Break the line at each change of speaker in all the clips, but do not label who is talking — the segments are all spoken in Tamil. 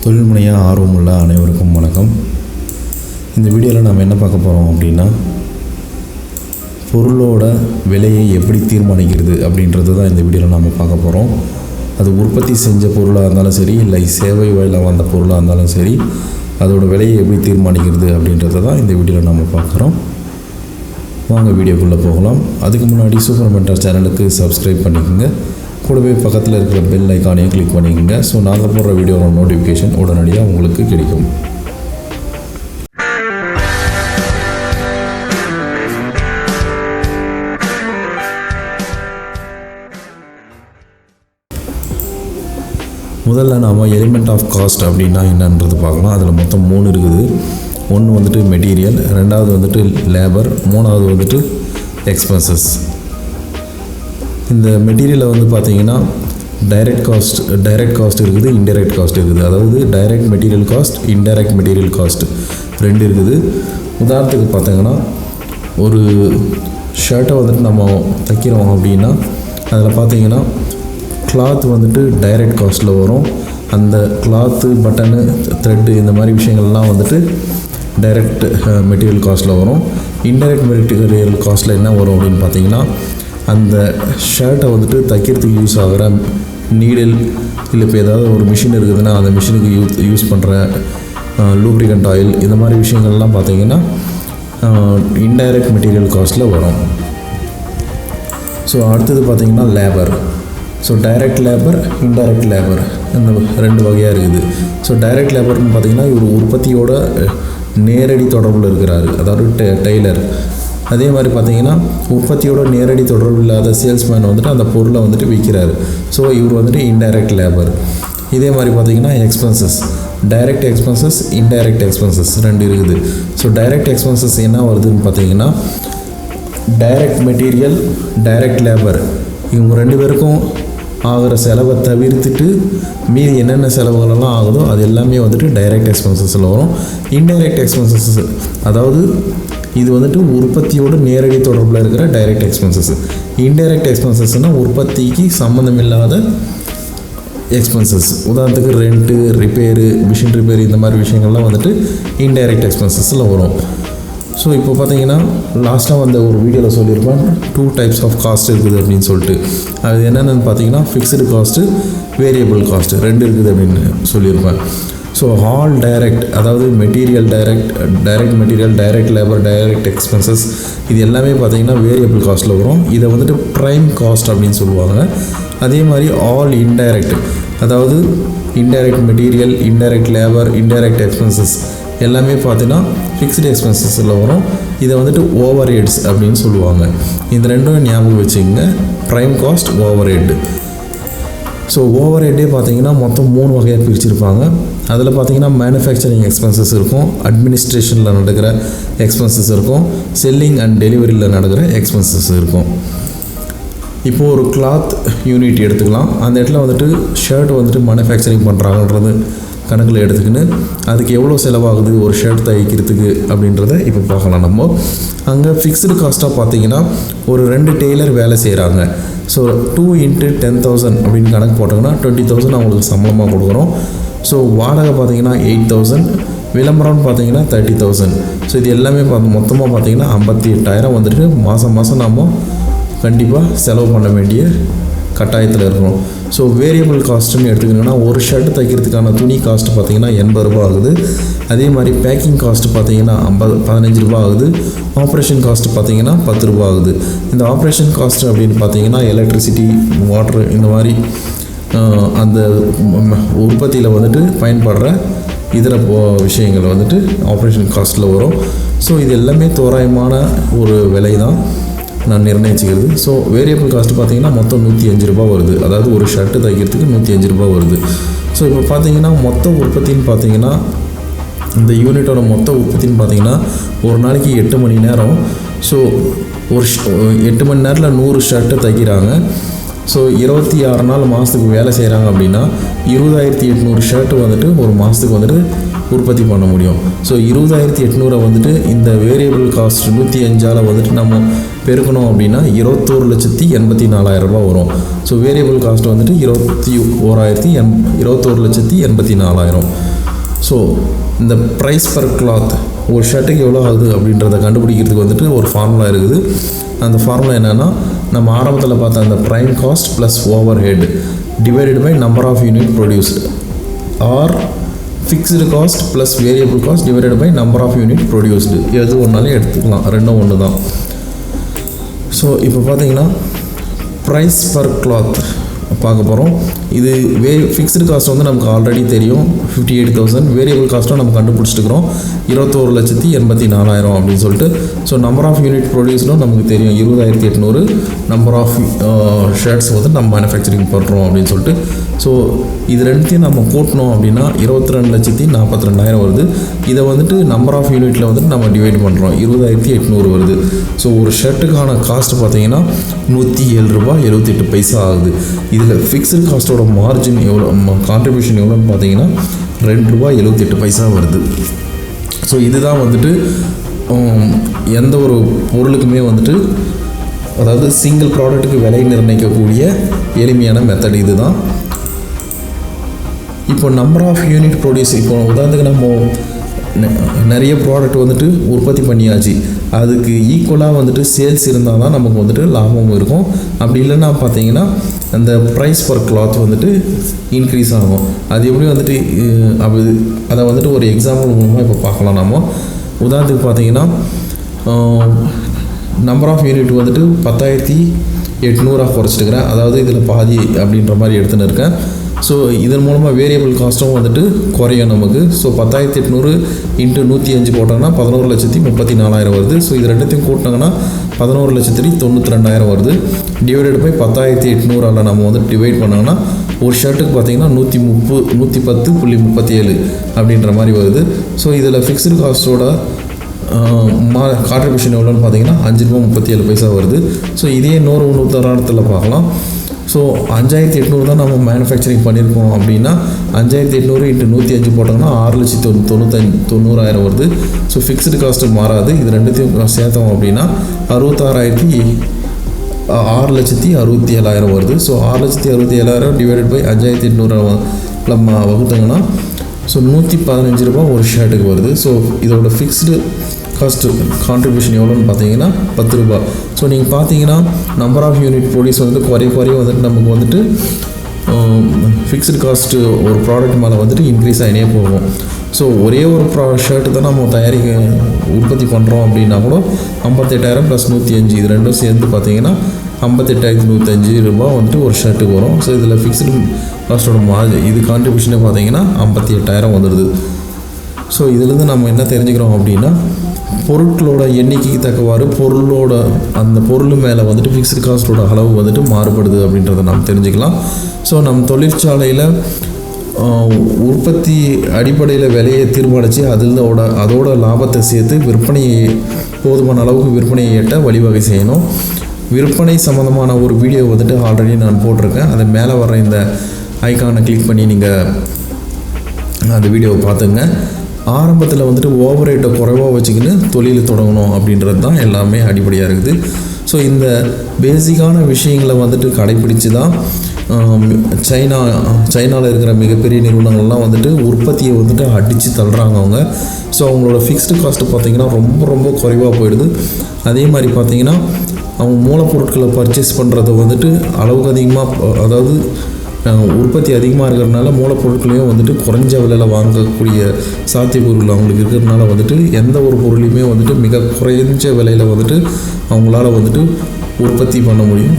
தொழில் முனைய ஆர்வமுள்ள அனைவருக்கும் வணக்கம். இந்த வீடியோவில் நாம் என்ன பார்க்க போகிறோம் அப்படின்னா, பொருளோட விலையை எப்படி தீர்மானிக்கிறது அப்படின்றது தான் இந்த வீடியோவில் நாம் பார்க்க போகிறோம். அது உற்பத்தி செஞ்ச பொருளாக இருந்தாலும் சரி, இல்லை சேவை வகையில் வந்த பொருளாக இருந்தாலும் சரி, அதோடய விலையை எப்படி தீர்மானிக்கிறது அப்படின்றத தான் இந்த வீடியோவில் நாம் பார்க்குறோம். வாங்க வீடியோக்குள்ளே போகலாம். அதுக்கு முன்னாடி சூப்பர் மென்டார் சேனலுக்கு சப்ஸ்கிரைப் பண்ணிக்கோங்க. கூடவே பக்கத்தில் இருக்கிற பெல் ஐக்கானையும் கிளிக் பண்ணிக்கோங்க. ஸோ நாங்கள் போடுற வீடியோவோட நோட்டிஃபிகேஷன் உடனடியாக உங்களுக்கு கிடைக்கும். முதல்ல நாம் எலிமெண்ட் ஆஃப் காஸ்ட் அப்படின்னா என்னன்றது பார்க்கலாம். அதில் மொத்தம் 3 இருக்குது. ஒன்று வந்துட்டு மெட்டீரியல், ரெண்டாவது வந்துட்டு லேபர், மூணாவது வந்துட்டு எக்ஸ்பென்சஸ். இந்த மெட்டீரியலில் வந்து பார்த்திங்கன்னா டைரக்ட் காஸ்ட் இருக்குது, இன்டைரக்ட் காஸ்ட் இருக்குது. அதாவது direct material cost, indirect material cost 2 இருக்குது. உதாரணத்துக்கு பார்த்திங்கன்னா, ஒரு ஷர்ட்டை வந்துட்டு நம்ம தைக்கிறோம் அப்படின்னா அதில் பார்த்திங்கன்னா கிளாத் வந்துட்டு டைரக்ட் காஸ்ட்டில் வரும். அந்த கிளாத்து, பட்டனு, த்ரெட்டு இந்த மாதிரி விஷயங்கள்லாம் வந்துட்டு டைரக்ட் மெட்டீரியல் காஸ்ட்டில் வரும். இன்டைரக்ட் மெட்டீரியல் காஸ்ட்டில் என்ன வரும் அப்படின்னு பார்த்திங்கன்னா, அந்த ஷர்ட்டை வந்துட்டு தைக்கிறதுக்கு யூஸ் ஆகிற நீடில், இல்லை இப்போ ஏதாவது ஒரு மிஷின் இருக்குதுன்னா அந்த மிஷினுக்கு யூஸ் பண்ணுற லூப்ரிகண்ட் ஆயில், இந்த மாதிரி விஷயங்கள்லாம் பார்த்திங்கன்னா இன்டைரக்ட் மெட்டீரியல் காஸ்ட்டில் வரும். ஸோ அடுத்தது பார்த்திங்கன்னா labour. So direct labour, indirect labour, இந்த 2 வகையாக இருக்குது. ஸோ டைரக்ட் லேபர்னு பார்த்திங்கன்னா இவர் உற்பத்தியோட நேரடி தொடர்பில் இருக்கிறாரு, அதாவது டெய்லர். அதே மாதிரி பார்த்திங்கன்னா உற்பத்தியோட நேரடி தொடர்பு இல்லாத சேல்ஸ்மேன் வந்துட்டு அந்த பொருளை வந்துட்டு விற்கிறாரு. ஸோ இவர் வந்துட்டு இன்டைரக்ட் லேபர். இதே மாதிரி பார்த்திங்கன்னா expenses, direct expenses, indirect expenses 2 இருக்குது. ஸோ டைரக்ட் எக்ஸ்பென்சஸ் என்ன வருதுன்னு பார்த்திங்கன்னா, டைரக்ட் மெட்டீரியல், டைரக்ட் லேபர், இவங்க 2 பேருக்கும் ஆகிற செலவை தவிர்த்துட்டு மீதி என்னென்ன செலவுகளெல்லாம் ஆகுதோ அது எல்லாமே வந்துட்டு டைரக்ட் எக்ஸ்பென்சஸில் வரும். இன்டைரக்ட் எக்ஸ்பென்சஸ், அதாவது இது வந்துட்டு உற்பத்தியோடு நேரடி தொடர்பில் இருக்கிற டைரக்ட் எக்ஸ்பென்சஸ். இன்டைரக்ட் எக்ஸ்பென்சஸ்னால் உற்பத்திக்கு சம்மந்தம் இல்லாத எக்ஸ்பென்சஸ். உதாரணத்துக்கு ரெண்ட்டு, ரிப்பேரு, மிஷின் ரிப்பேர், இந்த மாதிரி விஷயங்கள்லாம் வந்துட்டு இன்டைரக்ட் எக்ஸ்பென்சஸில் வரும். ஸோ இப்போ பார்த்தீங்கன்னா லாஸ்ட்டாக வந்த ஒரு வீடியோவில் சொல்லியிருப்பேன் 2 டைப்ஸ் ஆஃப் காஸ்ட் இருக்குது அப்படின்னு சொல்லிட்டு. அது என்னென்னு பார்த்தீங்கன்னா ஃபிக்ஸ்டு காஸ்ட்டு, வேரியபிள் காஸ்ட்டு 2 இருக்குது அப்படின்னு சொல்லியிருப்பேன். ஸோ ஆல் டைரக்ட், அதாவது material direct material, direct labour, direct expenses, இது எல்லாமே பார்த்திங்கன்னா வேரியபிள் காஸ்ட்டில் வரும். இதை வந்துட்டு ப்ரைம் காஸ்ட் அப்படின்னு சொல்லுவாங்க. அதே மாதிரி ஆல் இன்டைரக்ட், அதாவது indirect material, indirect labour, indirect expenses எல்லாமே பார்த்தீங்கன்னா ஃபிக்ஸ்டு எக்ஸ்பென்சஸில் வரும். இதை வந்துட்டு ஓவர் ஹெட்ஸ் அப்படின்னு சொல்லுவாங்க. இந்த 2 ஞாபகம் வச்சுக்கோங்க, prime cost, overhead. So ஓவர் ஹெட்டே பார்த்தீங்கன்னா மொத்தம் 3 வகையாக பிரிச்சுருப்பாங்க. அதில் பார்த்தீங்கன்னா மேனுஃபேக்சரிங் எக்ஸ்பென்சஸ் இருக்கும், அட்மினிஸ்ட்ரேஷனில் நடக்கிற எக்ஸ்பென்சஸ் இருக்கும், செல்லிங் அண்ட் டெலிவரியில் நடக்கிற எக்ஸ்பென்சஸ் இருக்கும். இப்போது ஒரு கிளாத் யூனிட் எடுத்துக்கலாம். அந்த இடத்துல வந்துட்டு ஷர்ட் வந்துட்டு மேனுஃபேக்சரிங் பண்ணுறாங்கன்றது கணக்கில் எடுத்துக்கின்னு அதுக்கு எவ்வளோ செலவாகுது ஒரு ஷர்ட் தைக்கிறதுக்கு அப்படின்றத இப்போ பார்க்கலாம். நம்ம அங்கே ஃபிக்ஸ்டு காஸ்ட்டாக பார்த்தீங்கன்னா ஒரு 2 டெய்லர் வேலை செய்கிறாங்க. ஸோ 2 × 10,000 அப்படின்னு கணக்கு போட்டோங்கன்னா 20,000 அவங்களுக்கு சம்பளமாக கொடுக்குறோம். ஸோ வாடகை பார்த்தீங்கன்னா 8,000, விளம்பரம்னு பார்த்தீங்கன்னா 30,000. ஸோ இது எல்லாமே மொத்தமாக பார்த்தீங்கன்னா 58,000 வந்துட்டு மாதம் நம்ம கண்டிப்பாக செலவு பண்ண வேண்டிய கட்டாயத்தில் இருக்கணும். ஸோ வேரியபிள் காஸ்ட்டுன்னு எடுத்துக்கிட்டிங்கன்னா ஒரு ஷர்ட் தைக்கிறதுக்கான துணி காஸ்ட்டு பார்த்திங்கன்னா 80 ரூபா ஆகுது. அதே மாதிரி பேக்கிங் காஸ்ட்டு பார்த்திங்கன்னா 15 ரூபா ஆகுது. ஆப்ரேஷன் காஸ்ட்டு பார்த்திங்கன்னா 10 ரூபா ஆகுது. இந்த ஆப்ரேஷன் காஸ்ட்டு அப்படின்னு பார்த்திங்கன்னா எலக்ட்ரிசிட்டி, வாட்ரு, இந்த மாதிரி அந்த உற்பத்தியில் வந்துட்டு பயன்படுற இதர விஷயங்கள் வந்துட்டு ஆப்ரேஷன் காஸ்ட்டில் வரும். ஸோ இது எல்லாமே தோராயமான ஒரு விலை தான் நான் நிர்ணயிச்சுக்கிறது. ஸோ வேரியபிள் காஸ்ட்டு பார்த்திங்கன்னா மொத்தம் 105 ரூபா வருது. அதாவது ஒரு ஷர்ட்டு தைக்கிறதுக்கு 105 ரூபா வருது. ஸோ இப்போ பார்த்திங்கன்னா மொத்த உற்பத்தின்னு பார்த்திங்கன்னா இந்த யூனிட்டோட மொத்த உற்பத்தின்னு பார்த்திங்கன்னா ஒரு நாளைக்கு 8 மணி நேரம். ஸோ ஒரு 8 மணி நேரத்தில் 100 ஷர்ட்டு தைக்கிறாங்க. ஸோ 26 நாள் மாதத்துக்கு வேலை செய்கிறாங்க அப்படின்னா 20,800 ஷர்ட்டு வந்துட்டு ஒரு மாதத்துக்கு வந்துட்டு உற்பத்தி பண்ண முடியும். ஸோ 20,800 வந்துட்டு இந்த வேரியபிள் காஸ்ட் 105ஆல் வந்துட்டு நம்ம பெருக்கணும் அப்படின்னா 21,84,000 ரூபா வரும். ஸோ வேரியபிள் காஸ்ட் வந்துட்டு 21,84,000. ஸோ இந்த ப்ரைஸ் பர் கிளாத் ஒரு ஷர்ட்டுக்கு எவ்வளோ ஆகுது அப்படின்றத கண்டுபிடிக்கிறதுக்கு வந்துட்டு ஒரு ஃபார்முலா இருக்குது. அந்த ஃபார்முலா என்னென்னா, நம்ம ஆரம்பத்தில் பார்த்த அந்த prime cost plus overhead divided by number of unit produced or fixed cost plus variable cost divided by number of unit produced. எது ஒன்றாலும் எடுத்துக்கலாம், ரெண்டும் ஒன்று தான். ஸோ இப்போ பார்த்தீங்கன்னா ப்ரைஸ் பர் கிளாத் பார்க்க போகிறோம். இது ஃபிக்ஸ்டு காஸ்ட் வந்து நமக்கு ஆல்ரெடி தெரியும் 58,000. வேரியபிள் காஸ்ட்டும் நம்ம கண்டுபிடிச்சிட்டுக்கிறோம் 21,84,000 அப்படின்னு சொல்லிட்டு. ஸோ நம்பர் ஆஃப் யூனிட் ப்ரொடியூஸ்டும் நமக்கு தெரியும் 20,800 நம்பர் ஆஃப் ஷர்ட்ஸ் வந்து நம்ம மேனுஃபேக்சரிங் பண்ணுறோம் அப்படின்னு சொல்லிட்டு. ஸோ இது ரெண்டுத்தையும் நம்ம கூட்டணும் அப்படின்னா 22,42,000 வருது. இதை வந்துட்டு நம்பர் ஆஃப் யூனிட்டில் வந்துட்டு நம்ம டிவைட் பண்ணுறோம் 20,800 வருது. ஸோ ஒரு ஷர்ட்டுக்கான காஸ்ட் பார்த்தீங்கன்னா 107.78 பைசா ஆகுது. இதில் ஃபிக்ஸ்டு காஸ்ட்டோட மார்ஜின் எவ்வளோ, கான்ட்ரிபியூஷன் எவ்வளோன்னு பார்த்தீங்கன்னா $2.78 வருது. ஸோ இதுதான் வந்துட்டு எந்த ஒரு பொருளுக்குமே வந்துட்டு, அதாவது சிங்கிள் ப்ராடக்ட்டுக்கு விலை நிர்ணயிக்கக்கூடிய எளிமையான மெத்தட் இது தான். இப்போ நம்பர் ஆஃப் யூனிட் ப்ரொடியூஸ், இப்போ உதாரணத்துக்கு நம்ம நிறைய ப்ராடக்ட் வந்துட்டு உற்பத்தி பண்ணியாச்சு, அதுக்கு ஈக்குவலாக வந்துட்டு சேல்ஸ் இருந்தால் தான் நமக்கு வந்துட்டு லாபமும் இருக்கும். அப்படி இல்லைன்னா பார்த்தீங்கன்னா அந்த ப்ரைஸ் பர் கிளாத் வந்துட்டு இன்க்ரீஸ் ஆகும். அது எப்படி வந்துட்டு அதை வந்துட்டு ஒரு எக்ஸாம்பிள் மூலமாக இப்போ பார்க்கலாம். நம்ம உதாரணத்துக்கு பார்த்தீங்கன்னா நம்பர் ஆஃப் யூனிட் வந்துட்டு 10,800 குறைச்சிட்டுக்கிறேன், அதாவது இதில் பாதி அப்படின்ற மாதிரி எடுத்துன்னு இருக்கேன். ஸோ இதன் மூலமாக வேரியபிள் காஸ்ட்டும் வந்துட்டு குறையும் நமக்கு. ஸோ 10,800 × 105 போட்டாங்கன்னா 11,34,000 வருது. ஸோ இது ரெண்டுத்தையும் கூட்டினாங்கன்னா 11,92,000 வருது. டிவைடட் பை 10,800 நம்ம வந்து டிவைட் பண்ணோன்னா ஒரு ஷர்ட்டுக்கு பார்த்தீங்கன்னா 110.37 அப்படின்ற மாதிரி வருது. ஸோ இதில் ஃபிக்ஸ்டு காஸ்ட்டோட கான்ட்ரிபியூஷன் எவ்வளோன்னு பார்த்தீங்கன்னா $5.37 வருது. ஸோ இதே இன்னொரு உதாரணத்தில் பார்க்கலாம். ஸோ 5,800 தான் நம்ம மேனுஃபேக்சரிங் பண்ணியிருக்கோம் அப்படின்னா 5,800 × 105 போட்டோம்னா 6,90,000 வருது. ஸோ ஃபிக்ஸ்டு காஸ்ட்டு மாறாது. இது ரெண்டுத்தையும் சேர்த்தோம் அப்படின்னா 6,67,000 வருது. ஸோ 6,67,000 டிவைடட் பை 5,800 நம்ம வகுத்தோங்கன்னா ஸோ $115 ஒரு ஷர்ட்டுக்கு வருது. ஸோ இதோட ஃபிக்ஸ்டு காஸ்ட்டு கான்ட்ரிபியூஷன் எவ்வளோன்னு பார்த்தீங்கன்னா $10. ஸோ நீங்கள் பார்த்தீங்கன்னா நம்பர் ஆஃப் யூனிட் ப்ரொடியூஸ் வந்துட்டு குறைய வந்துட்டு நமக்கு வந்துட்டு ஃபிக்ஸ்டு காஸ்ட்டு ஒரு ப்ராடக்ட் மேலே வந்துட்டு இன்க்ரீஸ் ஆகினே போகும். ஸோ ஒரே ஒரு ஷர்ட்டு தான் நம்ம உற்பத்தி பண்ணுறோம் அப்படின்னா கூட 58,000 + 105 இது ரெண்டும் சேர்ந்து பார்த்தீங்கன்னா 58,105 வந்துட்டு ஒரு ஷர்ட்டுக்கு வரும். ஸோ இதில் ஃபிக்ஸ்டு காஸ்ட்டோட மார்ஜின் இது கான்ட்ரிபியூஷனே பார்த்தீங்கன்னா 58,000 வந்துடுது. ஸோ இதுலேருந்து நம்ம என்ன தெரிஞ்சுக்கிறோம் அப்படின்னா, பொருட்களோட எண்ணிக்கைக்கு தக்கவாறு அந்த பொருள் மேலே வந்துட்டு ஃபிக்ஸ்டு காஸ்ட்டோட அளவு வந்துட்டு மாறுபடுது அப்படின்றத நாம் தெரிஞ்சுக்கலாம். ஸோ நம்ம தொழிற்சாலையில் உற்பத்தி அடிப்படையில் விலையை தீர்மானித்து அதோட லாபத்தை சேர்த்து விற்பனையை போதுமான அளவுக்கு விற்பனையை எட்ட வழிவகை செய்யணும். விற்பனை சம்மந்தமான ஒரு வீடியோ வந்துட்டு ஆல்ரெடி நான் போட்டிருக்கேன். அது மேலே வர இந்த ஐக்கானை கிளிக் பண்ணி நீங்கள் அந்த வீடியோவை பார்த்துங்க. ஆரம்பத்தில் வந்துட்டு ஓவர் ஹெட்டை குறைவாக வச்சுக்கின்னு தொழில் தொடங்கணும் அப்படின்றது தான் எல்லாமே அடிப்படையாக இருக்குது. ஸோ இந்த பேசிக்கான விஷயங்களை வந்துட்டு கடைப்பிடிச்சு தான் சைனாவில் இருக்கிற மிகப்பெரிய நிறுவனங்கள்லாம் வந்துட்டு உற்பத்தியை வந்துட்டு அடித்து தள்ளுறாங்க அவங்க. ஸோ அவங்களோட ஃபிக்ஸ்டு காஸ்ட்டு பார்த்திங்கன்னா ரொம்ப குறைவாக போயிடுது. அதே மாதிரி பார்த்திங்கன்னா அவங்க மூலப்பொருட்களை பர்ச்சேஸ் பண்ணுறத வந்துட்டு அளவுக்கு அதிகமாக, அதாவது உற்பத்தி அதிகமாக இருக்கிறதுனால மூலப்பொருட்களையும் வந்துட்டு குறைஞ்ச விலையில் வாங்கக்கூடிய சாத்தியக்கூறுகள் அவங்களுக்கு இருக்கிறதுனால வந்துட்டு எந்த ஒரு பொருளையுமே வந்துட்டு மிக குறைஞ்ச விலையில் வந்துட்டு அவங்களால வந்துட்டு உற்பத்தி பண்ண முடியும்.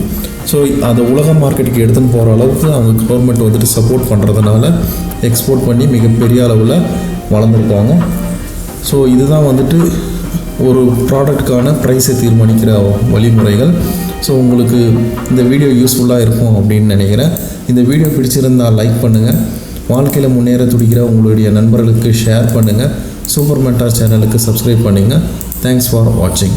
ஸோ அதை உலக மார்க்கெட்டுக்கு எடுத்துன்னு போகிற அளவுக்கு அவங்க கவர்மெண்ட் வந்துட்டு சப்போர்ட் பண்ணுறதுனால எக்ஸ்போர்ட் பண்ணி மிகப்பெரிய அளவில் வளர்ந்துருக்காங்க. ஸோ இதுதான் வந்துட்டு ஒரு ப்ராடக்ட்டுக்கான ப்ரைஸை தீர்மானிக்கிற வழிமுறைகள். ஸோ உங்களுக்கு இந்த வீடியோ யூஸ்ஃபுல்லாக இருக்கும் அப்படின்னு நினைக்கிறேன். இந்த வீடியோ பிடிச்சிருந்தால் லைக் பண்ணுங்கள். வாழ்க்கையில் முன்னேற துடிக்கிற உங்களுடைய நண்பர்களுக்கு ஷேர் பண்ணுங்கள். சூப்பர் மென்டார் சேனலுக்கு சப்ஸ்கிரைப் பண்ணுங்கள். தேங்க்ஸ் ஃபார் வாட்சிங்.